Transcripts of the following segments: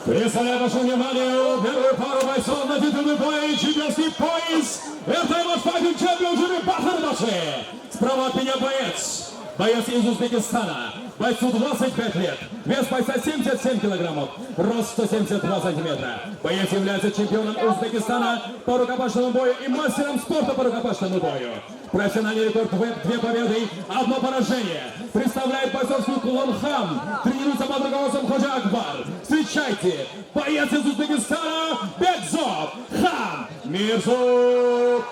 Представляю ваше внимание, первую пару бойцов на титульный бой, чемпионский пояс. Это наш файтинг чемпион жюри Бахарбаши. Справа от меня боец. Боец из Узбекистана. Бойцу 25 лет. Вес бойца 77 килограммов. Рост 172 сантиметра. Боец является чемпионом Узбекистана по рукопашному бою и мастером спорта по рукопашному бою. Профессиональный рекорд ВЭП 2 победы, 1 поражение. Представляет бойцовский клуб Хам. Тренируется под руководством Ходжа Акбар. Встречайте, боец из Узбекистана Бекзов Хам Мирзубаев.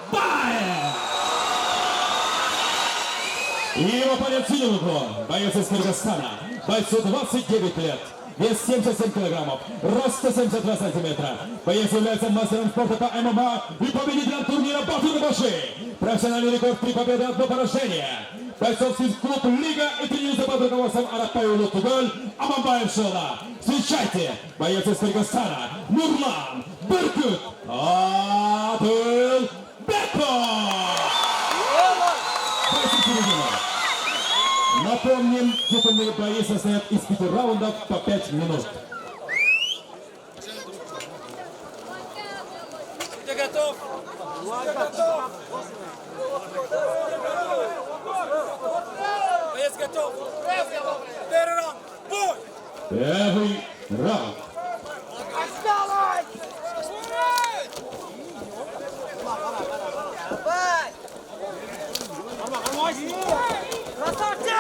И его оппонент в синем углу, боец из Кыргызстана, бойцу 29 лет, вес 77 килограммов, рост 172 сантиметра. Боец является мастером спорта по ММА и победителем турнира Бахарбаши. Профессиональный рекорд 3 победы, 1 поражение. Бойцовский клуб Лига и тренируется под руководством Арапаеву Туголь Аманбаев Шола. Встречайте, боец из Кыргызстана Нурлан Быркут Адылбеков. Напомним, титульные бои состоят из 5 раундов по 5 минут. Ты готов? Боец готов. Первый раунд. Бой! Первый раунд. Давай! Красавчик!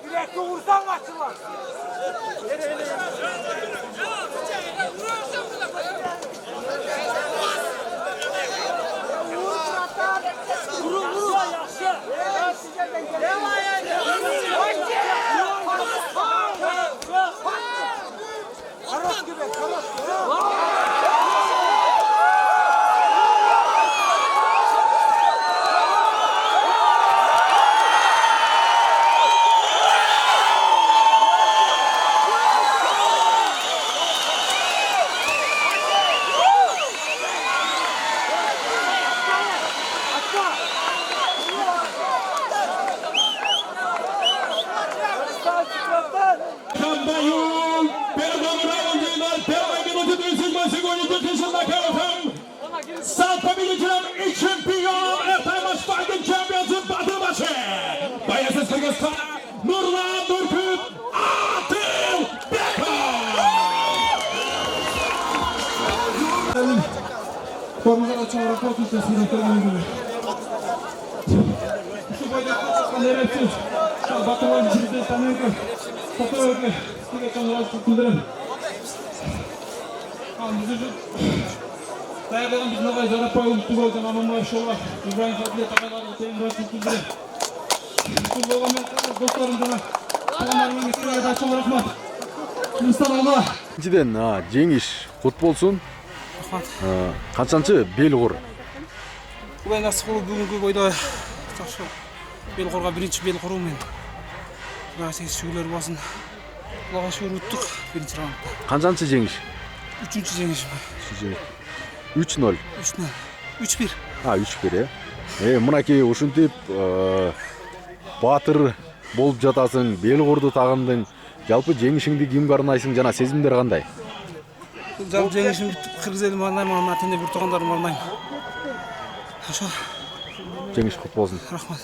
Bilekli vursan kaçırmaz. Стал победителем и чемпионом этой матчфайтинг чемпионшип Бахарбаши. Боец из Кыргызстана Нурлан Быркут Адылбеков. Формаға чаңырақ отын сүйрен тұрмайды. Şu boyda қандай рәпсіз, Батырлан жүрді танымды, фотоөрлі, сізге чаңырақ күлдірім. Бізді жүр, даяғыған біздің ағай Жарапбайұлы Туғол және Аманбаев Шолға, Ибраим Фадлет ағайларға тегін күлдірім. Бұл болғанмен достарым жаңа, туғандарымен ескерге дайшылы рахмат. Жұмыстан алға. Біріншіден, жеңіш құт болсын. Қаншанчы бел қор? Құдай насып қылып бүгінгі бойда бел қорға бірінші бел құру мен. Құдайға сегіз шүгілер басын. Құдайға шүгір ұттық бірінші раундта. Қаншанчы жеңіш? Üçüncü жеңішім. 3-0. 3-0. 3-1. 3-1, Мұнаке ушынтип батыр болып жатасың, бел қорды тағындың. Жалпы жеңішіңді кимге арнайсың, жана сезімдер қандай? Жалпы жеңішім қырғыз елім арнаймын, ата-эне бір туғандарым арнаймын. Жеңіш құт болсын. Рахмат.